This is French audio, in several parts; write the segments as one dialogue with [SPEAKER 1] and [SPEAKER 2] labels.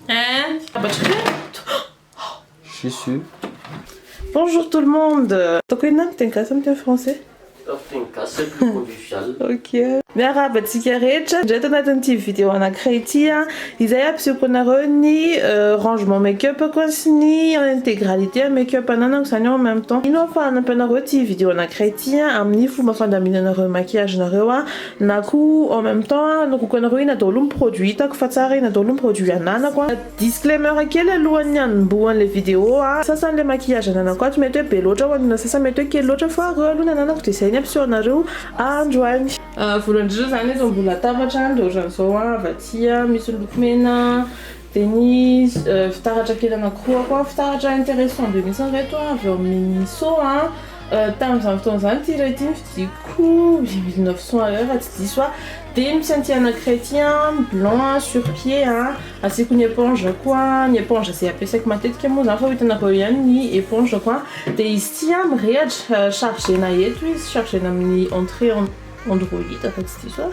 [SPEAKER 1] Hein?
[SPEAKER 2] Je suis sûr.
[SPEAKER 1] Bonjour tout le monde. T'as quoi une t'es français?
[SPEAKER 2] C'est plus convivial.
[SPEAKER 1] Ok. Miaraba tsika rehetra ndray anatin'ity vidéo anankiray izay ampisehoako rangement make-up ko sy ny intégralité make-up ananako zany en même temps. Ino fa anampianareo ty vidéo anankiray ty amin'ny fomba fandaminanareo maquillage nareo na ko en même temps nakoko anareo ina daholo ny produit hitako fa tsara ina daholo ny produit ananako. Disclaimer kely alohan'ny hanombohan'le vidéo sasan'le maquillage ananako ato mety hoe be loatra ho anina sasany mety hoe kely loatra fa reo aloha ny ananako de izay ny ampisehoanareo androany. Voalohany indrindra zany eto ambony latabatra de ohatran'izao avy aty misy loko mena de ny fitaratra kely anankiroa koa fitaratra intéressant be mihitsy reto avy eo amin'ny Miniso tamin'izany fotoana zany ty iray ty nividiko 1900 à l'heure tsy diso de misy an'ty anankiray ty blanc sur pied asiako ny éponge koa ny éponge zay ampiasaiko matetika moa zany fa hitanareo ihany ny éponge koa de izy ty mirehatra chargena eto izy chargena amin'ny entrée Android afa tsy diso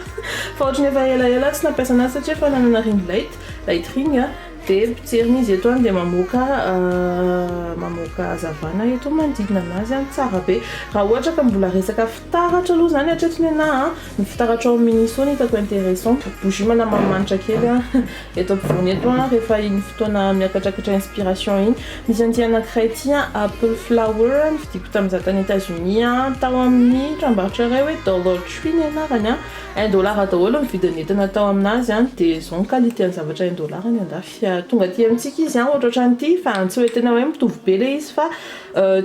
[SPEAKER 1] fa ohatrany efa elaela tsy nampiasa anazy satria efa nanana ring light ring de potserina izy eto de mamoaka hazavana eto manodidina anazy tsara be raha ohatra ka mbola resaka fitaratra aloha zany hatretriny ana ny fitaratra ao Miniso ny hitako intéressant bougie mana manimanitra kely eto ampovoany eto rehefa iny fotoana miakatrakatra inspiration iny misy an'ty anankiray ty apple flower nividiko tamin'izaho tany États-Unis tao amin'ny tranombarotra iray hoe Dollar Tree ny anarany $1 daholo ny vidin'entana tao aminazy de zao ny qualité ny zavatra $1 ny andafy tonga aty amintsika izy ohatrany fa tsy hoe tena hoe mitovy be le izy fa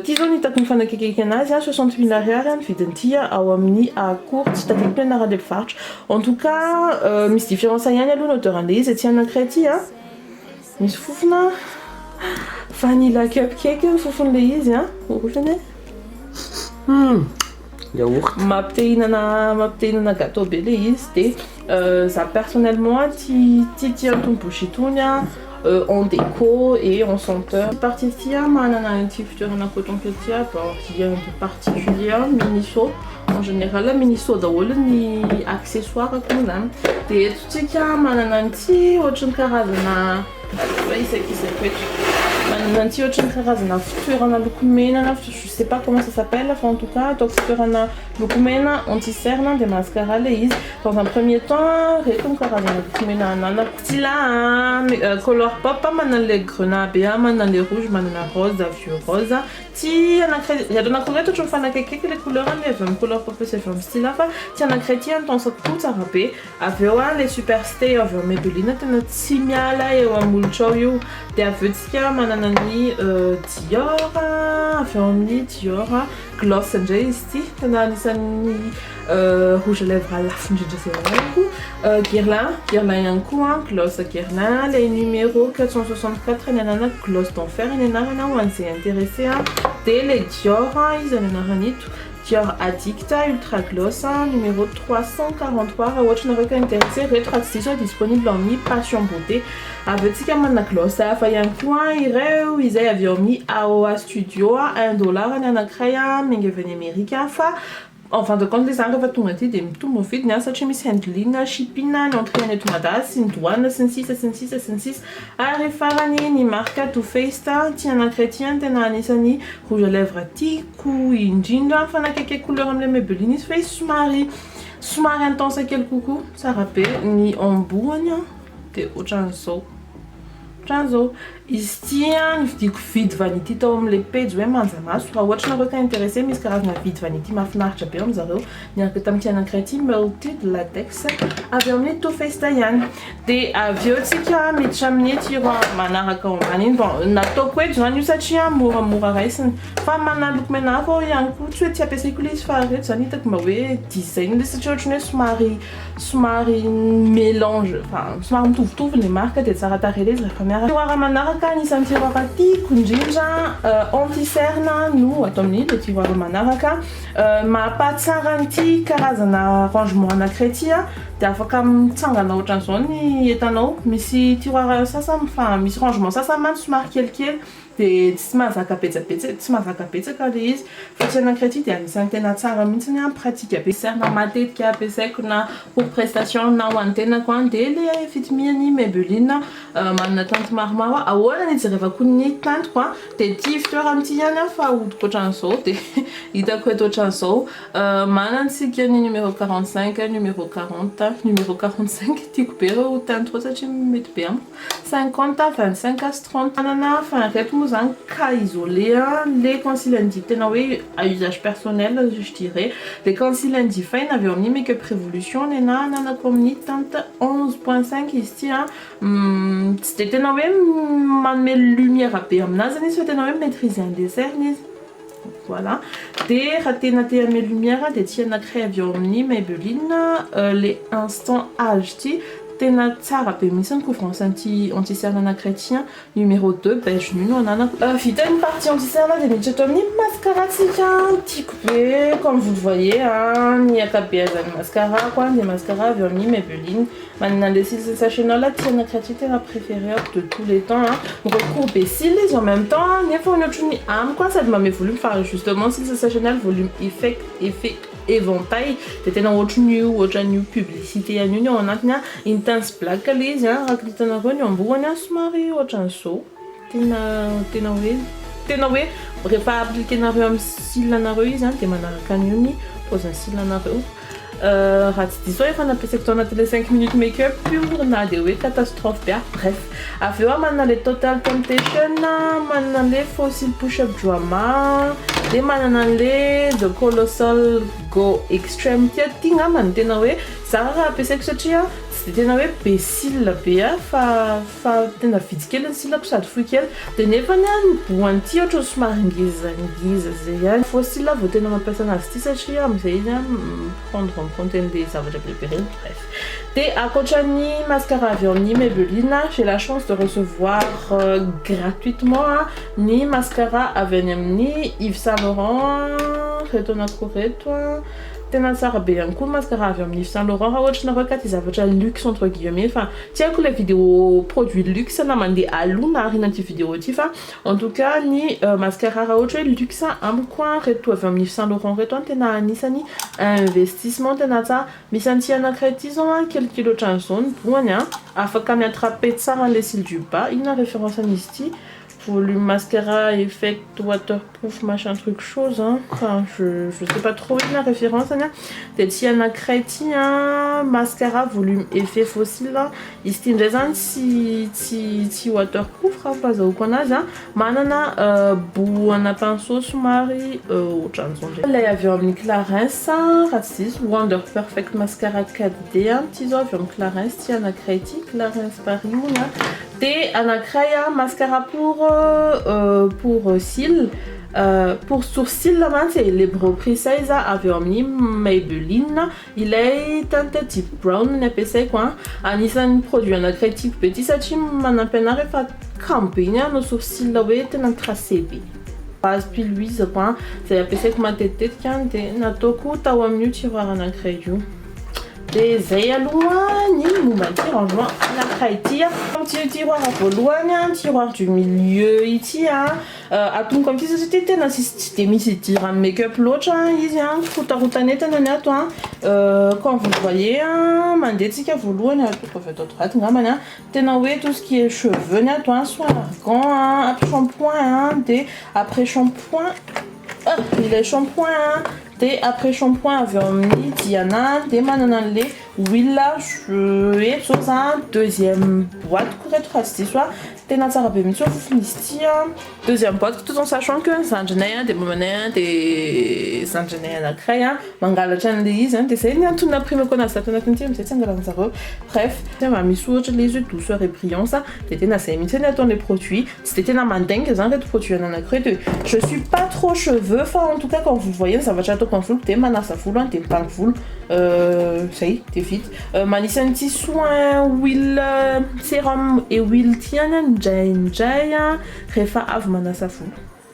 [SPEAKER 1] ty zao nitako mifanakekeka anazy 60 000 ariary ny vidin'ity ao amin'ny court tsy tadidiko ny anarany mpivarotra en tout cas misy différence ihany aloha ny odoran'le izy aty anankiray ty misy fofona vanilla cupcake ny fofon'le izy ohatrany
[SPEAKER 2] Yaourt.
[SPEAKER 1] Mampite hihinana gâteau be le izy de za personnellement tia itony bougie itony en déco et en senteur. Partie ici manana un petit fitoerana coton petit bon rien de particulier Miniso en général Miniso daholo ny accessoire akony zany de eto tsika manana an'ty ohatrany karazana manana an'ty ohatrany karazana fitoerana lokomena je sais pas comment ça s'appelle en tout cas donc fitoerana lokomena anti-cerne de mascara le izy dans un premier temps reto karazana lokomena ananako ty la color pop manana le grenat be manana le rouge manana rose vieux rose ty anankiray reto ohatry mifanakaiky le couleur avy amin'ny couleur pop sy avy amin'ny style fa ty anankiray ty tensako tsara be avy eo le superstay avy eo Maybelline tena tsy miala eo amolotra ao io de avy eo tsika manana ny Dior avy eo amin'ny Dior gloss indray izy ty tena anisan'ny rouge à lèvres lafo indrindra zay anako Guerlain ihany koa gloss Guerlain le numéro 464 ny anana gloss d'enfer ny anarana ho an'izay intéressé de le Dior izy ny anarany ito Dior Addict Ultra Gloss numéro 343 raha ohatra nareo ka intéressé reto raha tsy diso disponible amin'ny Passion Beauté avy eo tsika manana gloss hafa ihany koa ireo izay avy eo amin'ny AOA Studio $1 ny anankiray miainga avy any Amerika fa en fin de compte les zany rehefa tonga aty de mitombo vidiny satria misy handling shipping ny entrée any eto Madagasikara sy ny douane sy ny sisa ary farany ny marque Too Faced ty anankiray ty tena anisany rouge à lèvres tiako indrindra fa nakaiky couleur am'le Maybelline izy fa izy somary intense kely kokoa tsara be ny ambony de ohatran'izao izy ty nividiko vide vanity tao amin'le page hoe manjamaso raha ohatra nareo ka intéressé misy karazana vide vanity mahafinaritra be amin'zareo niaraka tamin'ty anankiray ty melted latex avy eo amin'ny Too Faced ihany de avy eo tsika miditra amin'ny tiro manaraka ambany iny bon nataoko eto zany io satria moramora raisiny fa manana lokomena hafa ihany koa tsy hoe tsy ampiasaiko le izy fa reto zany hitako mba hoe design le satria ohatrany hoe somary mélange enfin somary mitovitovy le marque de tsara tarehy le izy rehefa miaraka tiroara manaraka anisan'ny tiroara tiako indrindra anti-cerne no atao amin'ny le tiroara manaraka mahapatsara an'ty karazana rangement anankiray ty dia afaka mitsangana ohatran'izao ny entanao misy tiroara sasany fa misy rangement sasany somary kelikely dia tsy mahazaka betsaka le izy fa tsy anankiray ty dia anisan'ny tena tsara mihitsy ny pratika be serina matetika ampiasaiko na pour prestation na ho an'ny tenako dia le fitimihany Maybelline manana tanty maromaro ahoana ny jerevako ny tantiko dia ty fitoerany ty ihany fa ahodiko ohatran'izao dia hitako eto ohatran'izao manantsika ny numéro 45 numéro 40 numéro 45 tiako be reo tantiko satria mety be amiko 50 25 30 manana fanarety moa zany cas isolé les conceals indies tena hoe à usage personnel je dirais les conceals indies fine avy eo amin'ny Makeup Revolution nena nanako amin'ny teinte 11.5 izy ty tsy de tena hoe manome lumière be aminazy zany izy fa tena hoe maîtriser un dessert izy voilà dia raha tena te hanome lumière dia ty anankiray avy eo amin'ny Maybelline les instant âge ty tena tsara be mihitsy ny couvrance anti-cerne anankiray ty numéro 2 beige nu no ananako vita une partie anti-cerne dia miditra eto amin'ny mascara tsika tiako be comme vous le voyez ny akabeazany mascara quoi des mascara avy eo amin'ny Maybelline manana le cils sensationnel ty anankiray ty tena préféré de tous les temps recours be cils izy en même temps nefa ny ohatrany amiko sady mame volume fa justement cils sensationnel volume effet éventail dia tena ohatran'io publicité ihany io ny ao anatiny intense black le izy raha hitanareo ny ambony somary ohatran'izao tena hoe rehefa appliquenareo amin'ny cils anareo izy dia manaraka an'io ny pose cils anareo raha tsy diso efa nampiasaiko tao anaty le 5 minutes make-up pur na dia hoe catastrophe be bref avy eo manana le Total Temptation manana le faux cils push up drama dia manana le The Colossal Go Extreme ty ngambany tena hoe za raha ampiasaiko satria tsy tena hoe be cils be fa tena vidy kely ny cilako sady fohy kely dia nefa ny boany ty ohatra somary ngizangiza zay ihany faux cils vao tena mampiasa anazy ty satria amin'izay izy prendre en compte des zavatra bebe reny bref dia akoatran'ny mascara avy eo amin'ny Maybelline j'ai la chance de recevoir gratuitement ny mascara avy any amin'ny Yves Saint Laurent reto anankireto tena tsara be ihany koa mascara avy amin'ny Yves Saint Laurent raha ohatra nareo ka ty zavatra luxe entre guillemets fa tsy haiko le vidéo produit luxe na mandeha aloha na arinan'ity vidéo ty fa en tout cas ny mascara raha ohatra hoe luxe amiko reto avy amin'ny Yves Saint Laurent reto tena anisany investissement tena tsara misy an'ity anankiray ty zao kelikely ohatran'izao ny boany afaka miattraper tsara le cils du bas ina référence an'izy ty volume mascara effect waterproof machin truc chose enfin je sais pas trop la référence dia ty anankiray ty mascara volume effet faux cils izy ty ndray zany tsy waterproof raha fahazahoako anazy manana boana pinceau somary ohatran'izao ndray ilay avy eo amin'ny Clarins raha tsy diso Wonder Perfect mascara 4D ty zao avy eo amin'ny Clarins ty anankiray ty Clarins Paris moa dia anankiray mascara pour cils pour sourcils c'est les Bro Precise avy eo amin'ny Maybelline ilay teinte deep brown ny ampiasaiko anisan'ny produit anankiray tiako be ty satria manampy ana rehefa kamo be iny no sourcils hoe tena tracé be base piluise zay ampiasaiko matetitetika dia nataoko tao amin'io tiroara anankiray io dia zay aloha ny momba ty rangement anankiray ty ty tiroara voalohany tiroara du milieu ity atomiko amin'ity satria tena tsy dia misy idira amin'ny make-up loatra izy rotarotanetana ny ato comme vous le voyez mandeha tsika voalohany atoko avy ato droite ngambany tena hoe tout ce qui est cheveux ny ato soit argan après shampoing dia après shampoing ilay shampoing dia après shampoing avy eo amin'ny Diana dia manana an'le huile eto zao deuxième boîte koreto raha tsy diso tena tsara be mihitsy fofon'izy ty deuxième boîte tout en sachant que zandrinay dia mamanay dia zandrinay anankiray mangalatra an'le izy dia zay ny antony namprimeko anazy zato anatin'ity amin'izay tsy angalan'zareo bref tena misy ohatra le izy douceur et brillance dia tena zay mihitsy ny ataon'le produit tsy dia tena mandainga zany reto produit anankiray je suis pas trop cheveux fa en tout cas quand vous voyez zavatra ataoko amin'ny volo dia manasa volo dia mibango volo zay dia vita manisy an'ity soin huile sérum et huile ty indray rehefa avy manasa volo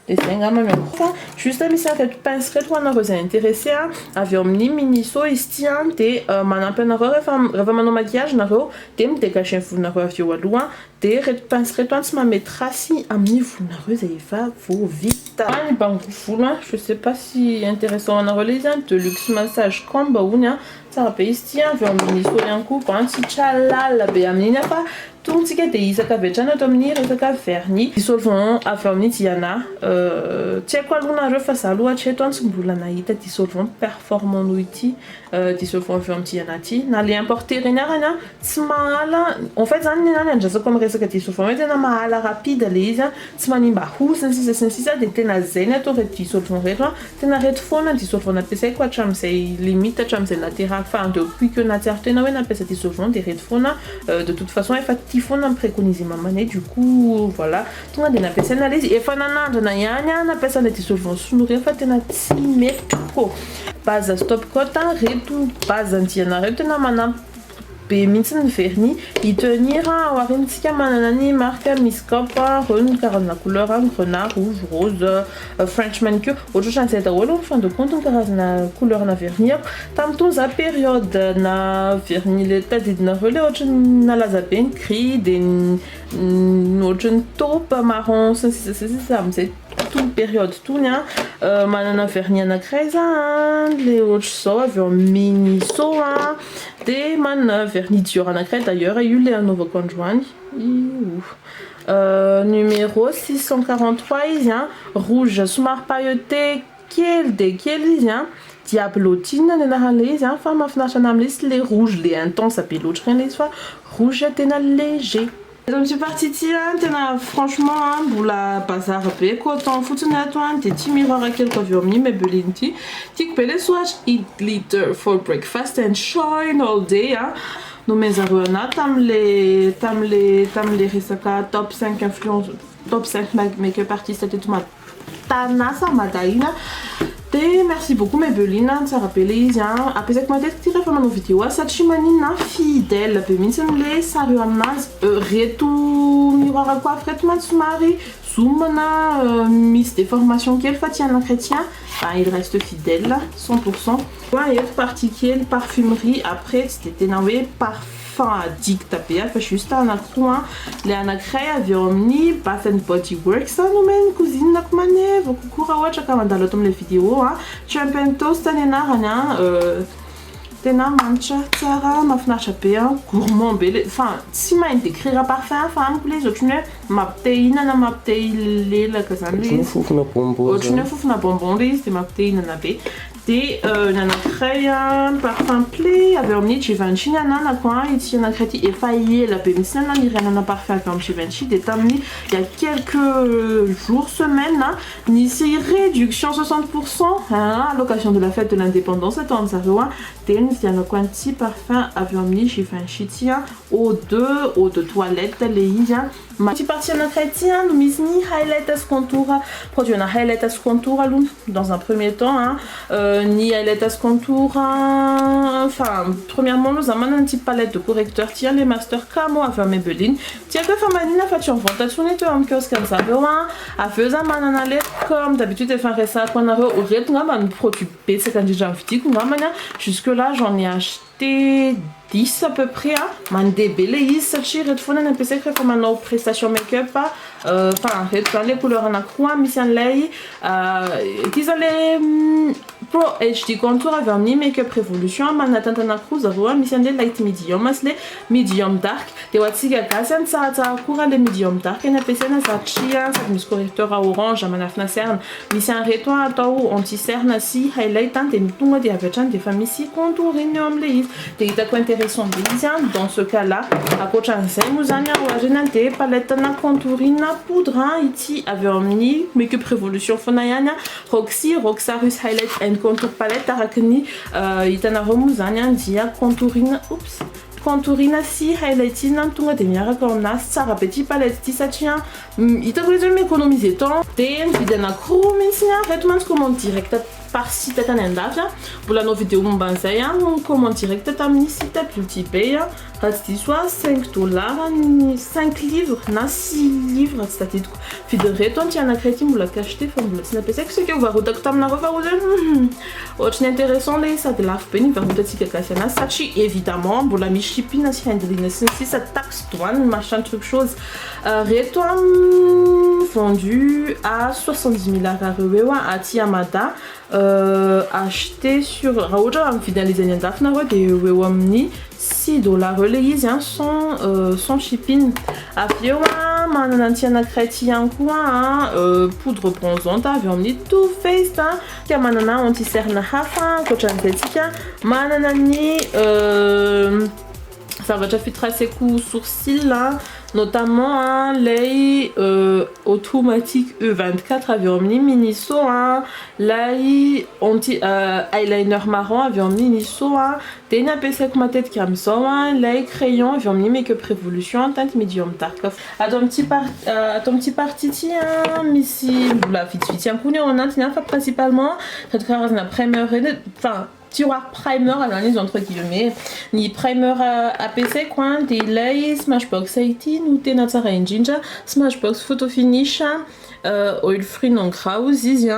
[SPEAKER 1] dessin gama miaraka juste misy reto pince reto ho anareo zay intéressé avy eo amin'ny Miniso izy ty de manampy anareo rehefa manao maquillage nareo de midégage volonareo avy eo aloha de reto pince reto tsy mamety rasy amin'ny volonareo zay efa vo vita. Ny bango volo je sais pas si intéressant anareo le izy de luxe massage comb hony tsara be izy ty avy eo amin'ny Miniso ihany koa tsy tralala be amin'iny fa tontsika de isaka avy hatrany ato amin'ny resaka vernis dissolvant avy amin'ny Diana tsy haiko aloha nareo fa za aloha hatreto tsy mbola nahita dissolvant performant noho ity dissolvant avy amin'ny Diana ty na le importé reny arany tsy mahala en fait zany nenany andrasako amin'ny resaka dissolvant hoe tena mahala rapide le izy tsy manimba hosiny sisa de tena zay ny atao reto dissolvant reto tena reto foana dissolvant nampiasaiko hatramin'izay limite hatramin'izay natera enfin depuis que natsiaro tena hoe nampiasa dissolvant de reto foana de toute façon efa fona préconisé mamanay du coup voilà tonga de nampiasaina le izy efa nanandrana ihany nampiasa le dissolvant sonore fa tena tsy mety ko base stop coat reto base Diana reto tena manampy be mihitsy ny vernis hitenir aorintsika manana ny marque Miss Cop reny karazana couleur grenat rouge rose French manicure ohatran'izay daholo fin de compte ny karazana couleur na vernis tamin'itony za période na vernis le tadidinareo le ohatrany nalaza be ny gris de ohatrany taupe marron sisa amin'izay toute période tony manana vernis anankiray za le ohatra zao avy eo Miniso de manana vernis Dior anankiray d'ailleurs io le anaovako androany numéro 643 izy rouge somary pailleté kely de kely izy diablotine ny anaran'le izy fa mahafinaritra ana amin'le izy le rouge le intense be loatra reny le izy fa rouge tena léger. Donc je suis partie ici, franchement, pour la bazar be, coton, foutune à toi, des petits miroirs à quelques vernis, mais belinti, tic pele swatch, eat glitter for breakfast and shine all day, Nous mes aruana, tam les risaka top 5 influence, top 5 make-up artistes et tout ma tanasa madaina. Merci beaucoup Maybelline, ça rappelle les apesar que ma tête tira fama no vidéo sachimanina fidèle be mintsy sary aminazy reto miroir à coiffe reto matsomary zoomana misy déformation kely fa tiana chrétien il reste fidèle 100%. Et autre partie kely parfumerie après c'était nawe parfum addict be fa juste anakroa le anakray avy eo amin'ny Bath and Body Works no men cousine ko maneva kokora ohatra ka mandalo ato am'le vidéo Trump and Toast ny anarany tena manitra tsara mahafinaritra be gourmand be enfin tsy mahay décrire parfum fa amiko le izy ohatrany hoe mampite hihinana mampite lelaka zany le izy ohatrany hoe fofona bonbon le izy de mampite hihinana be de ny anankiray parfum play avy eo amin'ny Givenchy ny ananako ity anankiray ty efa ela be mihitsy ana nirenana parfum avy eo amin'ny Givenchy de tamin'ny il y a quelques jours semaines nisy réduction 60% à l'occasion de la fête de l'indépendance atao amin'zareo de nividianako an'ity parfum avy eo amin'ny Givenchy ty eau de toilette le izy Ti parti anankiray ty no misy ny highlighters contour produit na highlighters contour aloha dans un premier temps ni highlighters contour enfin premièrement nous avons un petit palette de correcteurs tiens les master camo avy eo Maybelline tiens que fa manina fa tsy mivontatsony teo amin'ny kiosque amin'zareo avy eo za manana le comme d'habitude efa resako anareo reto ngamba ny produit betsaka indrindra vidiko ngambany jusque là j'en ai acheté 10 à peu près mandeha be le izy satria reto foana nampiasaiko rehefa manao prestation make-up enfin reto zany le couleur anakroa misy an'ilay ity zany le Pro HD contour avy amin'ny make-up révolution manatanta anakroa zareo misy an'le light medium sy le medium dark de ho antsika gasy tsaratsara koa le medium dark ny ampiasaina satria sady misy correcteur à orange manafina cerne misy an'reto atao anti cerne sy highlight de tonga de avy hatrany de efa misy contouring eo am'le izy de hitako intéressant be izy dans ce cas là akoatran'izay moa zany oharina de palette na contouring na poudre ity avy eo amin'ny make-up révolution foana ihany Roxy Roxarus highlight and contour palette araky ny hitanareo moa zany dia contouring contouring sy highlighting tonga de miaraka aminazy tsara be ty palette ty satria hitako izy m'économiser temps de mividy anakroa mihitsy reto mantsy commande direct par-ci tata nendafia volano vidéo momba an'izay a commande direct tamin'ny site Beautypay a raha tsy diso a $5 ny 5 livres na 6 livres tsy tadidiko vidy reto ty anankiray ty mbola cacheté fa mbola tsy nampiasaiko saika hovarotako taminareo fa ozy ohatrany intéressant le sady lafo be ny varotantsika gasy anazy satria évidemment mbola misy shipping sy handling sy ny sisa taxe douane machin truc chose reto vendu à 70 000 ariary eo aty Amada acheté sur raha ohatra mividy an'le zany andafina de eo amin'ny $6 le izy sans shipping avy eo manana an'ty anankiray ty ihany koa poudre bronzante avy eo amin'ny Too Faced tia manana anti-cerne hafa ankoatran'izay tsika manana ny zavatra fitraceko sourcil notamment lay automatique E24 avy eo amin'ny Miniso lay anti eyeliner marron avy eo amin'ny Miniso de ny ampiasaiko matetika amin'izao lay crayon avy eo amin'ny Makeup Revolution teinte medium dark ato amin'ny partie ty misy mbola vitsivitsy ihany koa ny ao anatiny fa principalement reto karazana primer enfin tiroir primer analyse entre guillemets ny primer ampiasaiko de lay Smashbox 18 no tena tsara indrindra Smashbox Photo Finish oil free non gras izy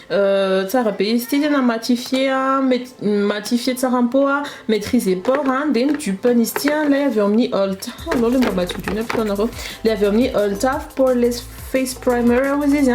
[SPEAKER 1] tsara be izy ty tena matifié tsara po maîtriser port de ny dupeny izy ty lay avy eo amin'ny Ulta aloha le mba batidina fotoanareo le avy eo amin'ny Ulta Poreless face primer izy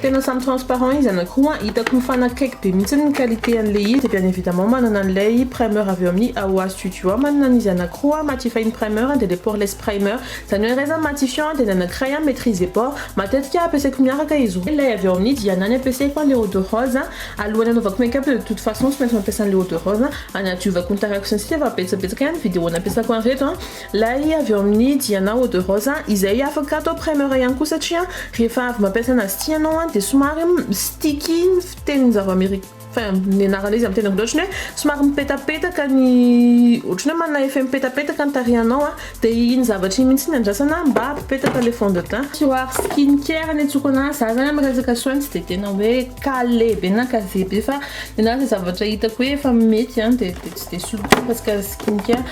[SPEAKER 1] tena samy transparent izy anankiroa hitako mifanakaiky be mihitsy ny qualité an'le izy bien évidemment manana an'lay primer avy eo amin'ny AOA Studio manana izy anankiroa matifiant primer de le poreless primer zany hoe raiza matifiant de nanankiray maîtriser port matetika ampiasaiko miaraka izy roa lay avy eo amin'ny Diana ny ampiasaiko le eau de rose alohany anaovako make-up de toute façon tsy maintsy mampiasa an'le eau de rose anadiovako interaction sy efa betsabetsaka ihany vidéo nampiasako an'ireto lay avy eo amin'ny Diana eau de rose izay afaka atao primer ihany koa satria rehefa avy mampiasa anazy ty ianao de somary sticky fiteny zava-américain ny anarana izy amin'ny teny anglisy hoe somary mipetapetaka ny ohatrany hoe manana effet mipetapetaka ny tarihanao de iny zavatra iny mihitsy ny andrasana mba apipetaka le fond de teint tiroir skin care ny atsoko anazy za zany amin'ny resaka soin tsy de tena hoe calé be na casé be fa nenazy zavatra hitako hoe efa mety de tsy de soloko parce que skin care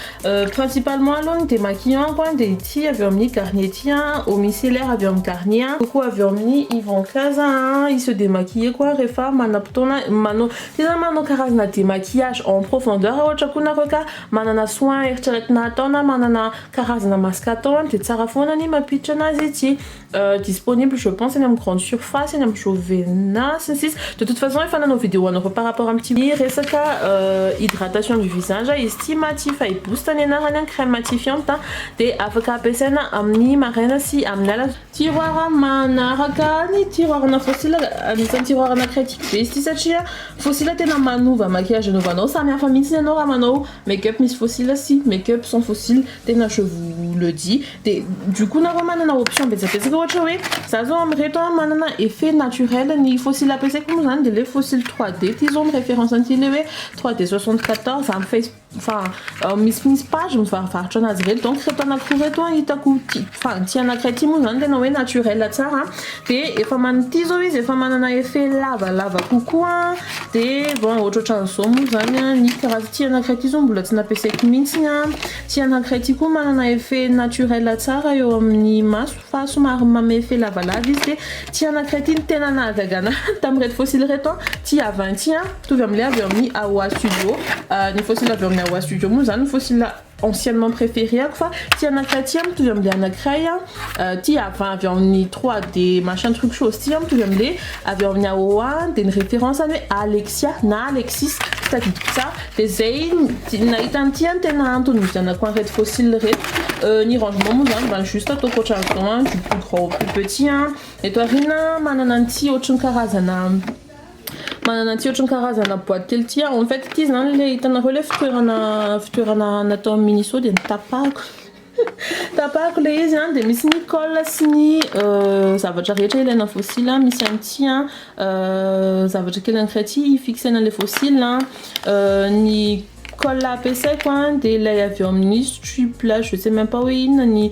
[SPEAKER 1] principalement aloha ny démaquillant quoi de ity avy eo amin'ny Garnier ty eau micellaire avy eo amin'ny Garnier coco avy eo amin'ny Yvan Caza il se démaquiller quoi rehefa manapotona tena manao karazana démaquillage en profondeur ohatra koa nareo ka manana soin eritreretina atao na manana karazana masque atao de tsara foana ny mampiditra anazy ity disponible je pense any amin'ny grande surface any amin'ny Jovena sy sisa de toute façon efa nanao vidéo anareo par rapport amin'ny resaka hydratation du visage izy ty matif ay boost ny anarany crème matifiante de afaka ampiasaina amin'ny maraina sy amin'ny alina tiroir manaraka ny tiroirna fossile anisan'ny tiroir anakritique be izy ty satria fossile tena manova maquillage anovanao samy hafa mihitsy ianao raha manao make-up misy fossile sy make-up sans fossile tena je vous le dis de du coup nareo manana option betsabetsaka ohatra hoe za zao amireto manana effet naturel ny fossile ampiasaiko moa zany de le fossile 3D ty zao référence an'ty le hoe 3D 74 amin'ny face enfin misy page mivarivaritra anazy reto donc reto anankiroa reto hitako ty anankiray ty moa zany tena hoe naturel tsara de efa manity zao izy efa manana effet lavalava kokoa de bon ohatrohatran'izao moa zany ny karaza ty anankiray ty zao mbola tsy nampiasaiko mihitsy ty anankiray ty koa manana effet naturel tsara eo amin'ny maso fa somary mame effet lavalava izy de ty anankiray ty ny tena nahagagana tamireto fossile reto ty avy ty tovy amin'le avy eo amin'ny AOA Studio ny fossile avy eo amin'ny AOA Studio moa zany fossile anciennement préféré fa ty anankiray ty mitovy amin'le anankiray ty avy amin'ny 3D machin truc chose ty mitovy amin'le avy eo amin'ny AOA de ny référence any hoe Alexia na Alexis tadidiko tsara de zay nahita an'ty tena antony vidianako an'ireto fossile reto ny rangement moa zany mba juste ataoko ohatran'izao du plus grand au plus petit eto arina manana an'ty ohatrany karazana manana an'ty ohatrany karazana boîte kely ty en fait ty zany le hitanareo le fitoerana natao amin'ny Miniso de tapahako le izy de misy ny colle sy ny zavatra rehetra ilaina fossile misy an'ty zavatra kely ankiray ty fixena le fossile ny colle à PC quoi des layers ni stupla je sais même pas où il ni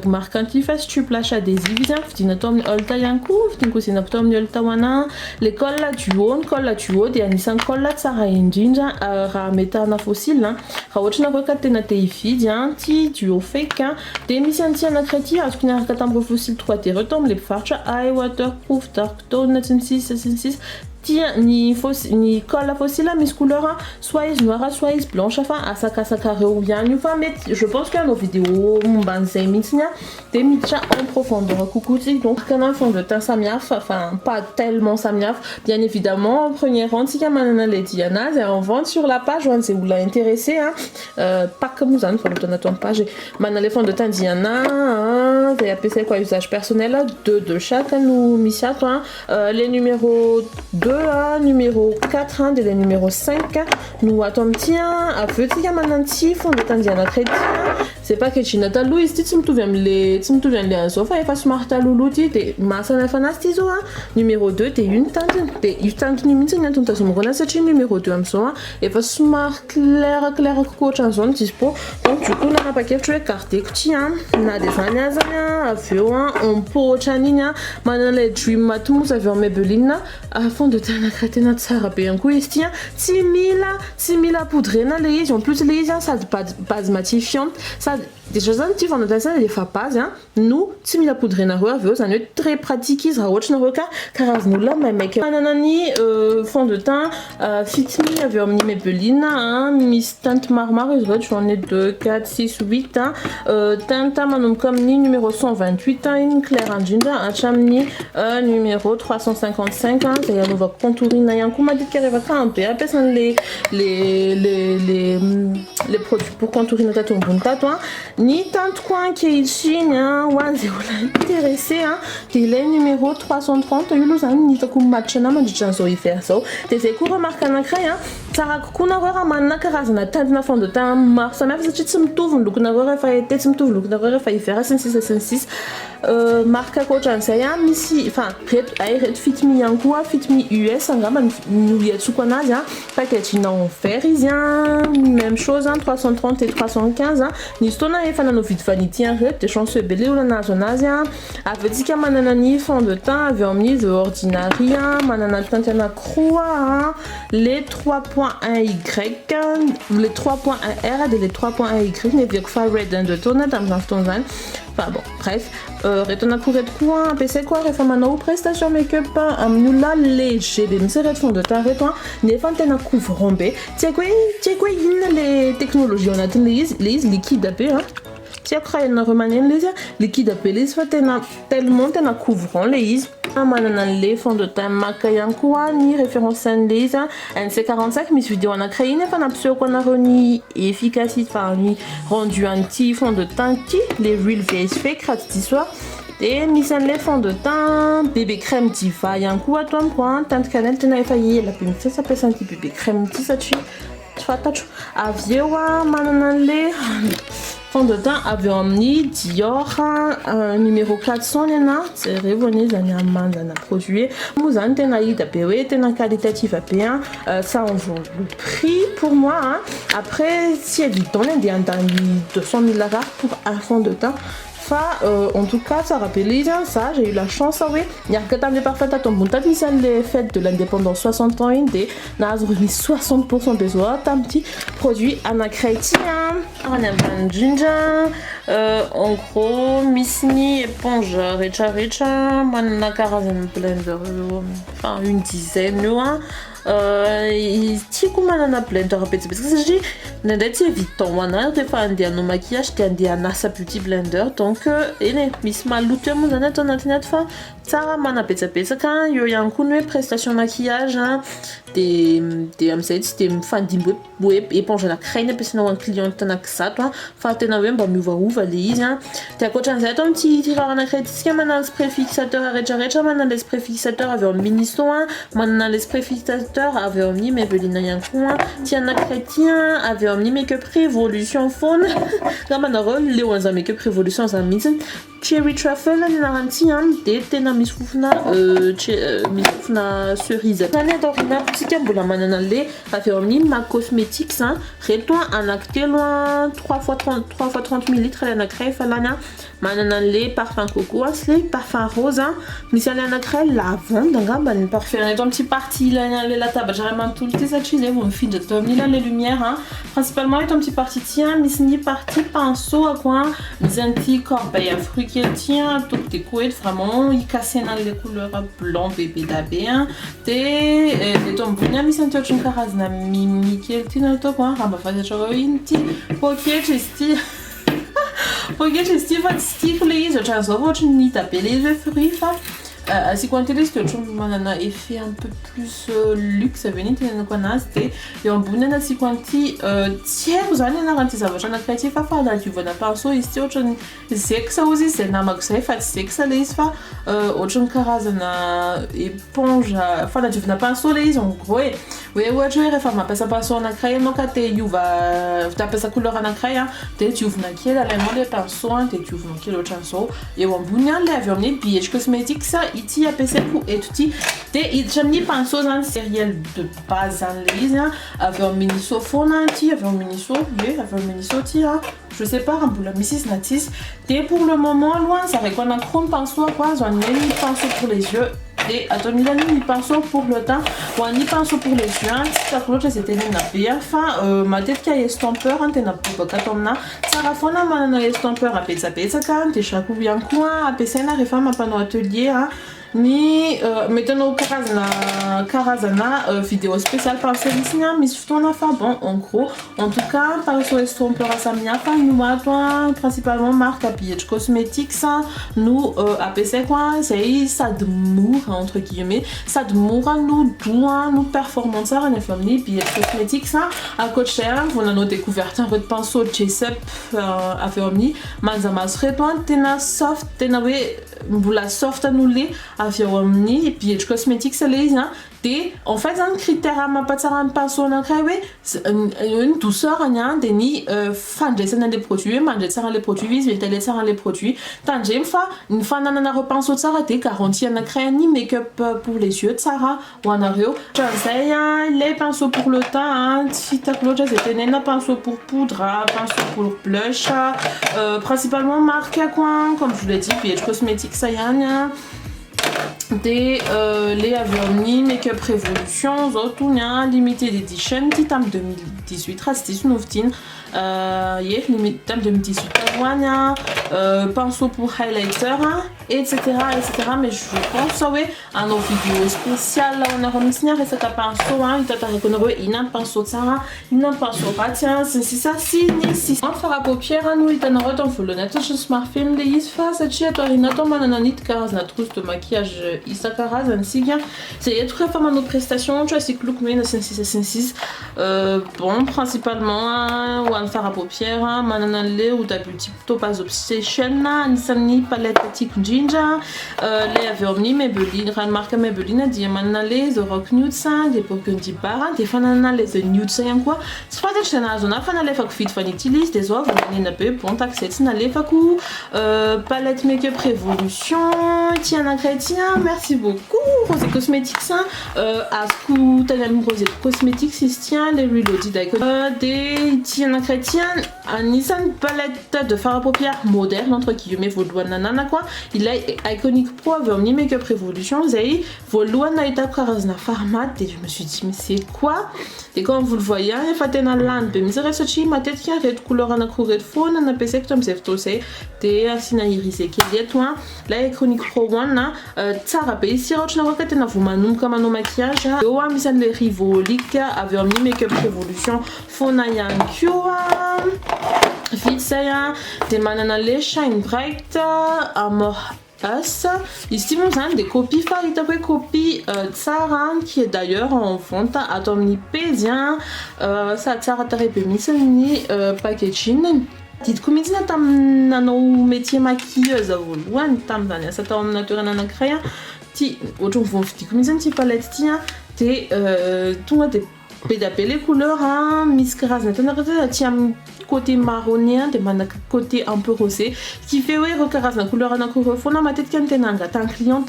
[SPEAKER 1] marque antiface stuplash adhésif ftina tom olta yanku ftin kusina tom olta wana les colle là du haut des anisan colle là tsara indinja ra metana fossile ra otrina ko katena te ifidy ti du haut fake des misy na créti as kina katambre fossile 3T retombe les farcha I waterproof dark tone 96 ni colle fossile mis couleur soit noire soit blanche enfin à sa carré ou bien mais je pense qu'il y a nos vidéos ban 5 minutes des mitcha en profondeur coucou donc un fond de teint samiaf enfin pas tellement samiaf bien évidemment en première rang si manana les Diana c'est en vente sur la page c'est vous l'a intéressé pas comme vous en faut le page manana les fonds de teint Diana des APC quoi usage personnel de chaque nous missia les numéros 2 numéro 4 de les numéro 5 nous attendons à feu si maintenant ti fond de temps Diana crédit c'est pas que tu n'as pas Louis tu me souviens les sofa et face Martha Loulou ti te massa na fanastizo numéro 2 te une tante ni mintina tunta somrona c'est numéro 2 amso et face smart claire coach en zone dispo donc du coup na pas que tu es carte ti na des anazanya à feu on peut chaninya maintenant les dream matum ça veut mebelina à fond de temps na crétina tsara be un coup estia 6000 poudrena les ils ont plus les ça base matifiante ça déjà ça tu vends dans ça des fois pas nous 6000 poudrena reveux ça est très pratique ils raoch na roka car nous là mais mec nanani fond de teint fit me avait omni mebelina miss teinte marmar j'en ai 2 4 6 8 teinte manum comme ni numéro 128 une claire angina un chamni numéro 355 c'est un nouveau contouring na yanku m'a dit qu'elle va un peu après ça les produits pour contourer notre ton bon toi ni tant coin qui est ici ouais c'est intéressé les numéro 330 yulosan ni ta kum matchna ma dit chanso y faire ça t'es fait court remarque na créa ça kuna rora manna karazana tant na fond de temps mars ça m'a fait petit simtouf donc na rora fa été simtouf donc na rora fa y faire 6 marque coach en ça misi enfin red fit me yanku fit me US ngama nous y a tout qu'on a paquet non férisien même chose 330 et 315 ni stona e fana no vite vanity red des chanceux belé ou la nationasia avait dit que manana ni fond de teint avait emmené de ordinary manana tantana croix les 3.1 Y les 3.1 R et les 3.1 Y ne viennent pas red de tourner dans l'instant enfin bon bref retourna pour être quoi PC quoi réformano prestation make-up nous là léger des red fond de teint retourne ne fantena couvre rombé c'est quoi les technologies on a les liquides à paix tiens croyez na remanen les liquide appelé soit tellement tena couvrant les manana les fonds de teint makayankuwa ni référence les NC45 mis vidéo on a créé une fan absolue qu'on a reni efficacité enfin ni rendu anti fond de teint qui les real face fake ratis soir et mis en les fonds de teint bébé crème tifa yankuwa ton point teinte cannelle tena failli la pime ça s'appelle un petit bébé crème tisachi aviewa manana les fond de teint avait emmené Dior numéro 400 nena c'est revenu zana produit muzan tena ida pewe tena qualitatif à payer ça en vaut le prix pour moi après si évident on est dans 200 000 $ pour un fond de teint en tout cas ça rappelle ça j'ai eu la chance oui il y a que t'as des parfaits à ton bon t'as mis les fêtes de l'indépendance 60 ans indé n'a remis 60% des autres un petit produit Anna Chrétien on a un ginger en gros Missni éponge richa manana carazan blender enfin une dizaine loin tiku manana blender parce que j'ai n'adati évitant wana de faire un maquillage t'es un asa petit blender donc ele miss malute muzana ton internet fa ça mana pesa quand yo yankunu prestation maquillage des amsets des fan d'imbo éponge la crème parce que un client t'en a que ça toi fa t'en même pas mieux voir où valise t'as coach un certain petit tireur en accréditation mana spray fixateur recha mana les spray fixateur avec un mini soin mana les spray fixateur avec un mini mebelina yankun tiana chrétien avec un mini make-up révolution faune là mana rôle les one make-up révolution ça mise cherry truffle naranty de tena misy fofona cerise. Tany atao rinapotsika mbola manana le avy eo amin'ny MAC Cosmetics reto anankitelo 3 x 30 ml le anankiray fa lany manana le parfum coco sy le parfum rose misy le anankiray lavande angamba ny parfum eto amin'ny partie le latabatra ray manontolo ty satria zay vao mifindra tao amin'ny les lumières principalement eto amin'ny partie ty misy ny partie pinceau ako misy an'ty corbeille à fruits kely ty atoko déco eto vraiment ikasena le couleur blanc bébé dabe de eto ambony misy an'ty ohatrany karazana mimi kely ty nataoko raha mba fantatra hoe ino ty poketra izy ty poketra izy ty fa tsy tiako le izy ohatran'izao fa ohatrany hita be le izy hoe fruit fa asiko an'tely izy ohatrany manana effet un peu plus luxe avy ny tenenako anazy de eo ambony asiko an'ty tsy haiko zany anaran'ty zavatra anankiray ty fa fanadiovana pinceau izy ty ohatrany zexa ozy izy zay namako zay fa tsy zexa le izy fa ohatrany karazana éponge fanadiovana pinceau le izy en gros hoe ohatra hoe rehefa mampiasa pinceau anankiray ianao ka te hiova tampiasa couleur anankiray de diovina kely alainao le pinceau de diovina kely ohatran'izao eo ambony le avy eo amin'ny BH Cosmetics ity ampiasaiko eto ty de iditra amin'ny pinceau zany sériel de base zany le izy avy eo amin'ny Miniso foana ty avy eo amin'ny Miniso avy eo amin'ny Miniso ty je sais pas raha mbola misy izy na tsisy de pour le moment aloha zareko anankiroa ny pinceau ako azo an'ny ny pinceau pour les yeux de atao milany ny pinceau pour le teint ho an'ny pinceau pour les yeux tsy tiako loatra zay tenena be fa matetika estompeur tena bobaka atao amina tsara foana manana estompeur apetsapetsaka de chaque ihany koa ampiasaina rehefa mampanao atelier ny metanao karazana vidéo spéciale pinceau misy fotoana fa bon en gros en tout cas pinceau estompeur samihafa no ato principalement marque BH Cosmetics no ampiasaiko zay sady mora entre guillemets sady mora no doa no performant tsara ny avy amin'ny BH Cosmetics ankoatrizay vao nanao découverte reto pinceau Jessup avy eo amin'ny manjamaso reto tena soft tena hoe mbola soft no le avy eo amin'ny BH Cosmetics le izy de en fait zany critère mampatsara ny pinceau anankiray hoe ny douceur de ny fandraisana le produit hoe mandray tsara le produit izy étaler tsara le produit tandremy fa ny fanananareo pinceau tsara de garantie anankiray ny make-up pour les yeux tsara ho anareo ohatran'izay le pinceau pour le teint tsy fitako loatra zay tenena pinceau pour poudre pinceau pour blush principalement marque comme je vous l'ai dit BH Cosmetics ihany de les avy eo amin'ny Makeup Revolution zao tony limited edition ty tamy 2018 raha tsy diso novidina limite tamy 2018 avoany pinceau pour highlighter etc mais je pense hoe anao vidéo spéciale anareo mihitsy resaka pinceau hitatarako anareo hoe ina ny pinceau tsara ina ny pinceau ratsy sy ny sisa sy ny sisa fara paupière no hitanareo tamy voalohany atao somary feno le izy fa satria ato arina atao manana nity karazana trousse de maquillage isan-karazany sika zay eto rehefa manao prestation ohatra asiko lokomena sy ny sisa bon principalement ho an'ny fara paupière manana le Huda Beauty Topaz Obsession anisan'ny palette tiako indrindra le avy eo amin'ny Maybelline raha ny marque Maybelline dia manana le The Rock Nudes de Burgundy Bar de fa nanana le The Nudes ihany koa tsy fantatry zay nahazo anahy fa nalefako vidy fa nutilize de zao vananena be bon taxet tsy nalefako palette Makeup Revolution ty anankiray ty merci beaucoup Rosé Cosmetics azoko tany amin'ny Rosé Cosmetics izy ty le Reloaded de ty anankiray ty anisan'ny palette de fard à paupières moderne entre guillemets voalohany nananako ilay Iconic Pro avy eo amin'ny Makeup Revolution zay voalohany nahitako karazana format et je me suis dit mais c'est quoi et comme vous le voyez efa tena lany be misy reto satria matetika reto couleur anankiroa reto foana nampiasaiko tam'izay fotoana zay de asina irisé kely eto la Iconic Pro 1 tsara be izy raha ohatra nareo ka tena vao manomboka manao maquillage eo misy an'le Rivolique avy eo amin'ny Makeup Revolution foana ihany koa vite zay de manana le Shine Bright Amor Us izy ty moa zany de copie fa hitako hoe copie tsara qui est d'ailleurs en vente ato amin'ny page sady tsara tarehy be mihitsy ny packaging didiko mihitsy tamin'ny nanao métier maquilleuse voalohany tam'zany asa tao amin'ny toerana anankiray ty ohatrany vao vidiko mihitsy ty palette ty de tonga de les couleurs, Miss Karazna, côté marronné, côté un peu rosé, qui fait ouais, Karazna couleur en couleur, ma tête cantenanga, tant client,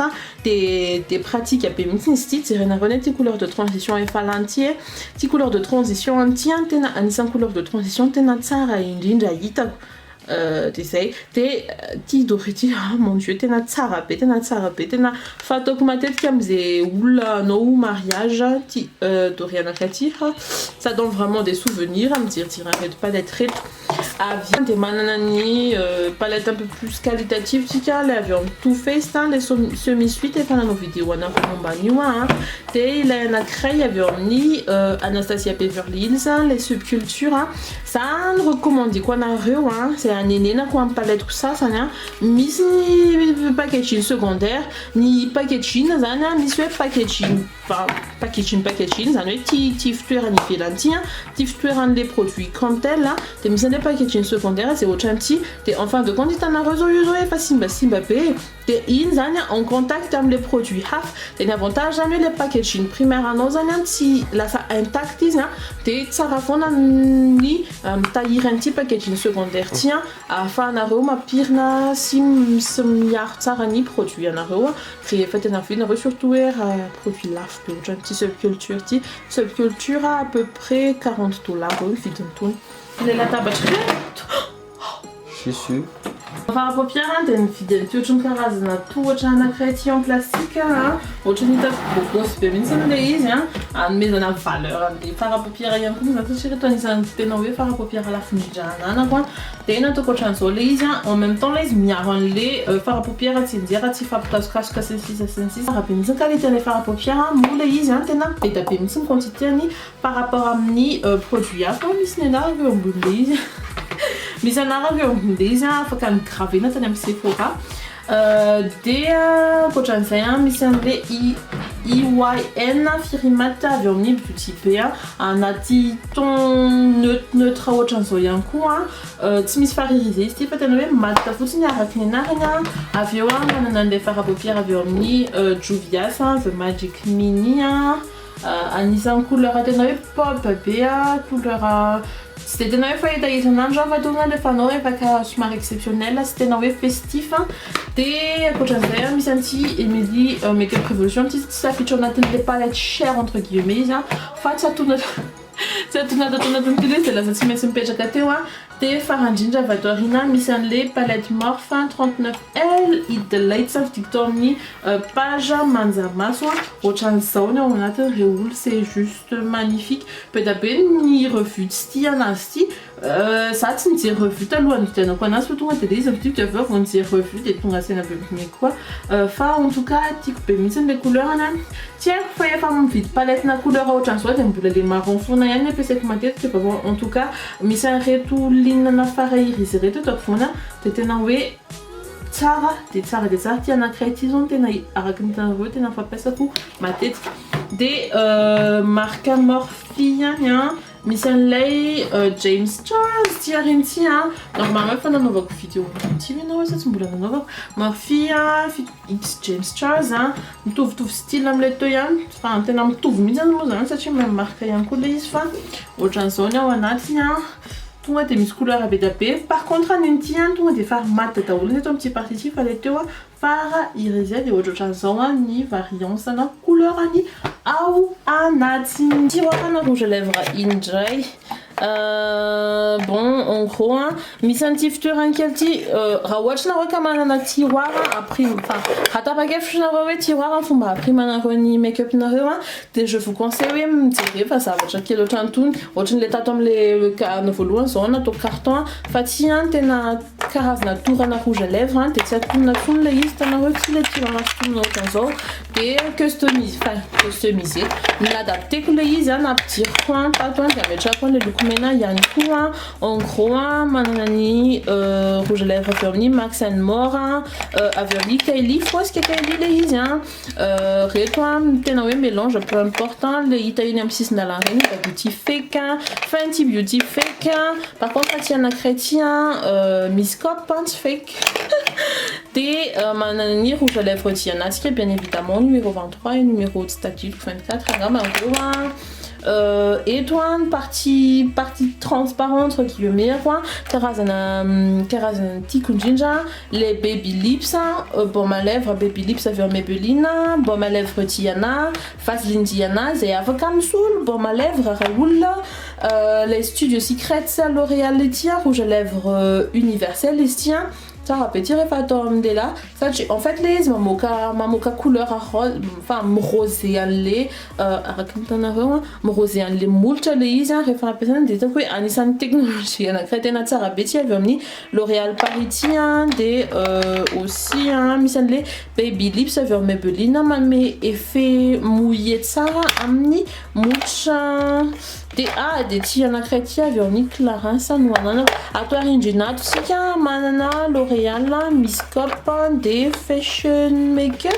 [SPEAKER 1] des pratiques à pémitin style, c'est rien à renaître, des couleurs de transition et falantier, des couleurs de transition entière, t'en as une couleur de transition, t'en as ça, une jinja yita. Ti doriti mon dieu tena tsara tena fatok ma tête comme ze oula no mariage ti Doriana Kati ça donne vraiment des souvenirs à me dire arrête pas d'être avion des mananani palette un peu plus qualitative tika les avions tout fait les semi suite et pendant nos vidéos on a vraiment baniwa te la na créé avion ni Anastasia Beverly Hills les subcultures ça on recommande quoi na reu c'est un néna quoi un palette tout ça n'a mis ni packaging secondaire ni packaging ça n'a mis sur packaging packaging ça n'a ti ftuer ni filantia ti ftuer les produits comme tel là t'es mis des packaging secondaire c'est au chanti t'es en fin de compte t'en as résolu facile Mbappé t'es en contact avec les produits t'es un avantage jamais les packaging primaire à nos années si là ça intact t'es ça rafona ni tailler un petit packaging secondaire tiens afin ma pire na sim yard sarani produit en arrow créé fait un film surtout produit laf un petit subculture à peu près $40 fit tout il est la tabacherie
[SPEAKER 2] je suis sûr
[SPEAKER 1] Fara paupières ten fidèle tuotriny karazana tohatra anankiray en plastique ohatrany hitako gospel mihitsy le izy anomezana valeur an'le fara paupières ihany koa moa satria reto anisan'ny tena hoe fara paupières lafindridrana anako de nataoko ohatran'izao le izy en même temps le izy miaro an'le fara paupières tsy njera tsy fampikasokasoka sy ny sisa raha be mihitsy ny qualité-ny fara paupières moa le izy tena be da be mihitsy ny quantité-ny par rapport amin'ny produit hafa misy ny anarako eo ambony le izy misy anarako eo ambony le izy afaka nigravena tany amin'ny Sephora de koatran'izay misy an'le EYN Firimat avy eo amin'ny Beauty Bay anaty ton neutre ohatran'izao ihany koa tsy misy faririsé izy ty fa tena hoe maty fotsiny araky ny anarany avy eo manana an'le fara paupières avy eo amin'ny Juvia's The Magic Mini anisan'ny couleur tena hoe pop be couleur c'était tena hoe fahita an'andro fa tona le fanao efaka somary exceptionnel sy tena hoe festif de akoatran'izay misy an'ty Emily Makeup Revolution ty safitra ao anatin'le palette cher entre guillemets izy fa tsy atonga tato anatin'ty le izy de lasa tsy maintsy mipetraka teo de farandrindra avy ato aoriana misy an'le palette Morphe 39L Hit the Lights vidiako tao amin'ny page Manjamaso ohatran'izao ny ao anatiny reo olo c'est juste magnifique be da be ny revue ty anazy ty za tsy nijery revue taloha nividianako anazy fa tonga de le izy vidiako avy eo vao nijery revue de tonga ansena be mihitsy koa fa en tout cas tiako be mihitsy le couleur anany tiako fa efa mividy palette na couleur ohatran'izao de mbola le marron fona ihany ampiasaiko matetika fa bon en tout cas misy areto linana fara irisy reto eto afovoana de tena hoe tsara de tsara ty anankiray ty zao tena araky ny tanareo tena fampiasako matetika de marque Morphe ihany misy an'ilay James Charles ty ariny ty normalement fa nanaovako vidéo ty anao sa tsy mbola nanaovako Morphe X James Charles mitovitovy style am'le teo ihany fa tena mitovy mihitsy moa zany satria même marque ihany koa le izy fa ohatran'izao ny ao anatiny tonga de misy couleur be da be par contre an'iny ty tonga de fara maty daholo eto amin'ny petit parti ty fa le teo fara irisé de ohatran'izao ny variance na couleur any ao anatiny tiroir na rouge à lèvres indray bon en gros misy an'ty fitoerany kely ty raha ohatra nareo ka manana tiroir aprime enfin raha tapa-kevitra nareo hoe tiroir fomba aprimanareo ny make-up nareo de je vous conseille hoe mijery fa zavatra kely ohatran'tony ohatran'le tato am'le na voalohany zao nataoko carton fa ty tena karazana torana rouge à lèvres de tsy atonona tsony le izy tanareo tsy le tiroir atonona ohatran'izao de customisé niadapteko le izy na ampidiriko tato de ametrahako le loko mena ihany koa en gros manana ny rouge à lèvres avy amin'ny Max and More avy amin'ny Kylie Fosque Kylie le izy reto tena hoe mélange peu important le hita iny amin'ny sisin-dalana regny beauty fake Fenty Beauty fake par contre aty anankiray ty Miss Cop tsy fake Des manani rouge à lèvres Tianaski, bien évidemment, numéro 23 et numéro de statut 24. Étoile, partie transparente qui est meilleure. Karazana Tikunjinja, les baby lips, bon ma lèvre baby lips avec Maybelline, bon ma lèvre Tiana, Vaseline Tiana, et Avocam Soul, bon ma lèvre Raoul, les studios secrets, L'Oréal Letia, rouge à lèvres universel, les tiens. Ça petit réfatom de là ça en fait les mamoka couleur rose enfin rosé les rosé les multi les référent personne des quoi anisan technologie na créé na tsara beti avomni L'Oréal parisien des aussi misan les baby lips avec Maybelline mais effet mouillé de ça amni mucha des tiana crétia avomni Clarence noana à toi Ringina tout ça manana L'Oréal Miss Cop des fashion make-up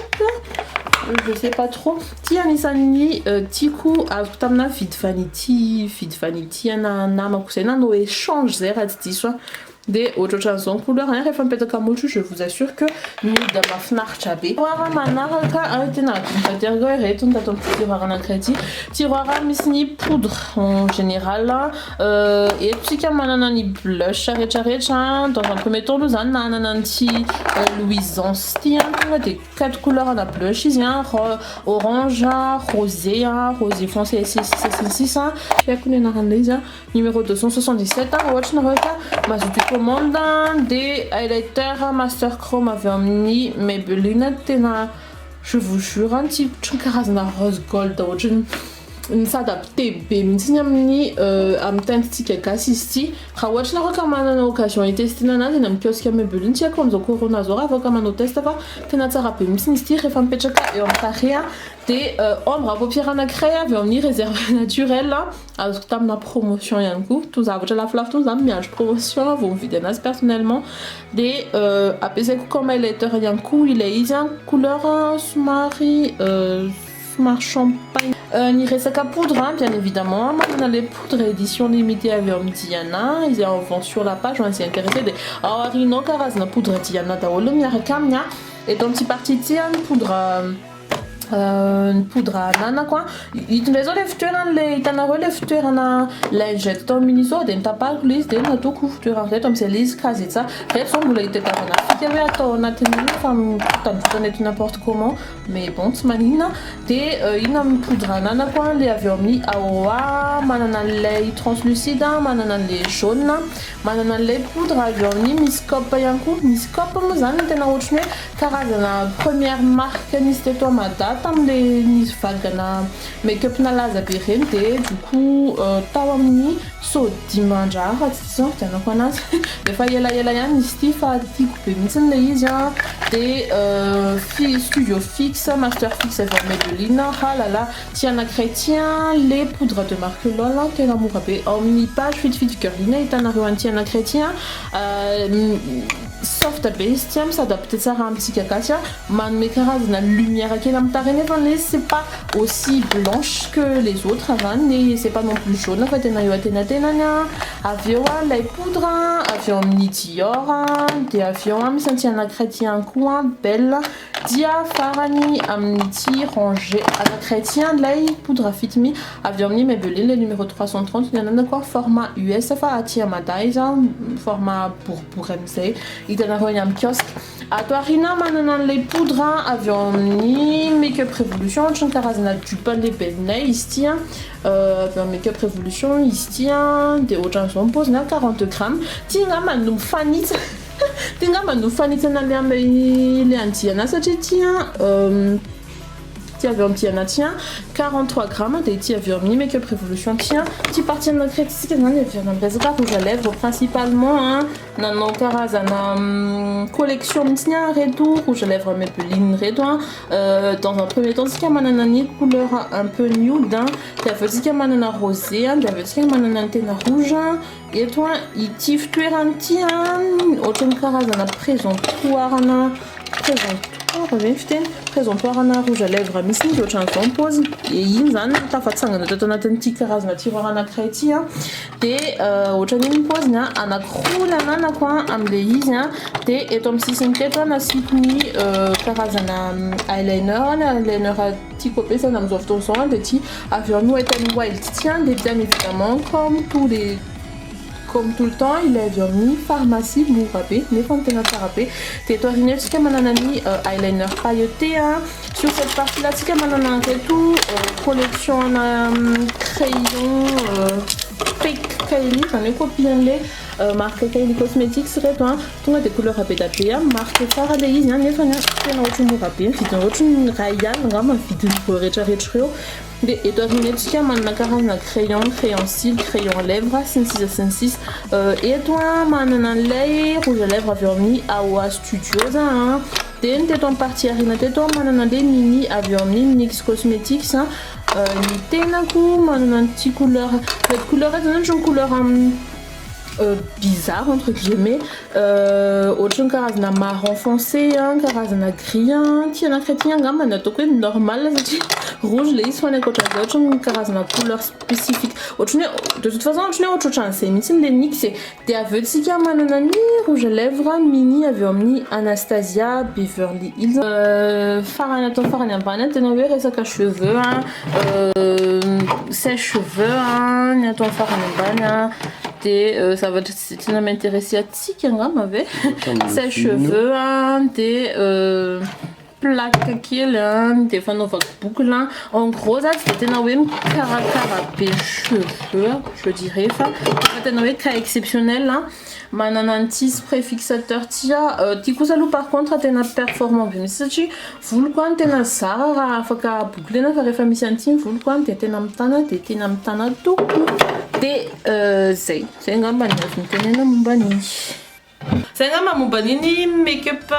[SPEAKER 1] je sais pas trop tia nisani tiku tamna fit vanity na makusena no échange zera tiswa des autres chansons couleur rien refait peut-être comme je vous assure que ni de ma fnarch abe wara manaraka aitena intergoy retun daton tiroir na crédit tiroir misni poudre en général et puis comme manana ni blush charrecha dans un premier temps nous en ananti luisance tient des 4 couleurs en blush ici orange rosé foncé 6 j'ai connu na randeja numéro 277 watch na rota mas commande des highlighters Master Chrome avec omni Maybelline tena je vous jure un petit karazana rose gold une s'adapter bemtinyamni am tentiki kasisti khawatch na recommande na occasion et tester na na kiosque Maybelline tia comme zo corona zora recommande test va tena tsara bemtinysti refam pechaka et on taria des ombre à paupières na créa avec omni réserve naturel là alors tam na promotion yanku tout ça la flaf tout ça miage promotion vous vidéas personnellement des apc comme highlighter yanku il est isan couleur sumari champagne ni resaka poudre hein, bien évidemment on a les poudres édition limitée avec Diana ils en vont sur la page on s'y intéressé des arino karazna poudre Diana daolo miara kamnya et dans petit partie tian poudre poudre nana quoi il te les lèvres les t'en a lèvres na lingette ton miniso den tapal liste den to couture en fait comme c'est lisse casé ça fait son boulot était à on a fait à ton a tenu femme t'en est n'importe comment mais bon ce manina des inam poudre nana quoi les avions mis awa manana lait translucide manana lait jaune manana lait poudre avions mis miscop yanku miscop mozan tena ochne karazana première marque niste to mata tam les nis vagana make-up na laza berente du coup tawamni so dimanja disons tena kwana des fois yela yan istifa ti couper mitsen les ya des studio fixe master fixe avec Maybelline halala tiana chrétien les poudres de marque Lola tena mourabe omni page fit curline et tana tiana chrétien soft bestiam s'adapte ça un petit cacacia man mekaraz na lumière qui n'a pas c'est pas aussi blanche que les autres avant et c'est pas non plus jaune en fait avion les poudres avion nitior des avions mi senti un chrétien coin belle dia farani amniti rangé à la chrétien lay poudre fit me avion mi Maybelline le numéro 330 il y en a quoi format USFA à tiamadaisa format pour MC il y en a un kiosque à toi Rina maintenant les poudres avion ni make-up révolution chankarazana du pan les benay istien make-up révolution istien des autres chansons pose 40 grammes tinga manum fanit tinga manum fanit na les antiana ça tient avion tiana tient 43 grammes des tia vermi make-up révolution tient petit partie de notre critique dans les verres rouge à lèvres principalement hein nanon karazana collection tient retour rouge à lèvres Maybelline redouin dans un premier temps c'est mananani couleur un peu nude hein t'as fait c'est manana rosé hein t'as fait c'est manana tena rouge et toi il tif tuer un tien autant karazana présentoir Reveny fiteny présentoirana rouge à lèvres misy ny ohatran'izao pôzy de iny zany tafatsangana tato anatin'ity karazana tiroir anankiray ity de ohatran'iny pôziny anankiroa le ananako am'le izy de eto amin'ny sisiny teto nasiko ny karazana eyeliner ny eyeliner tiako ampiasaina amin'izao fotoana izao de ty avy eo Wet n Wild ty de bien évidemment comme tout le temps il est avy amin'ny pharmacie mora be nefa tena tsara be de eto aoriana tsika manana ny eyeliner pailleté sur cette partie là tsika manana anreto collection na crayon fake Kylie zany hoe copie an'le marque Kylie Cosmetics reto tonga de couleur be da be marque tsara le izy nefa tena ohatry mora be vidiny ohatry ny ray alina angamba vidiny rehetrarehetra reo de eto aoriana tsika manana karazana crayon cils, crayon lèvres sy ny sisa sy ny sisa eto manana an'ilay rouge à lèvres avy eo amin'ny AOA Studios de ny teto amin'ny partie aoriana teto manana an'ilay mini avy eo amin'ny NYX Cosmetics ny tenako manana an'ity couleur cette couleur eto zany ohatry ny couleur bizarre entre guillemets ohatry ny karazana marron foncé karazana gris ty anankiray ty angamba nataoko hoe normal satria rouge le izy fa ny ankoatran'izay ohatry ny karazana couleur spécifique ohatry ny hoe de toute façon ohatry ny hoe ohatran'izay mihitsy le NYX de avy eo tsika manana ny rouge à lèvres mini avy eo amin'ny Anastasia Beverly Hills farany atao farany ambany tena hoe resaka cheveux sèche-cheveux ny atao farany ambany de ça va tena m'intéresser atsika angamba ve sèche-cheveux de plaque kely de fanaovako boucle en gros zany de tena hoe mikarakara be cheveux je dirais fa tena hoe cas exceptionnel manana an'ity spray fixateur ty kosa aloha par contre tena performant be misy satria voloko tena zara raha afaka bouclena fa rehefa misy an'ity voloko de tena mitana toko de zay angamba ny azo mitenena momba an'iny zay angamba momba an'iny make-up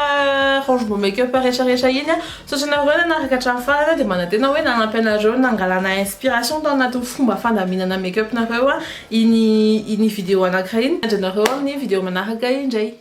[SPEAKER 1] rangement make-up rehetrarehetra iny satria nareo nanaraka hatramin'ny farany de manantena hoe nanampy anareo nangalana inspiration tao anaty fomba fandaminana make-up nareo iny vidéo anankiray iny andrareo amin'ny vidéo manaraka indray.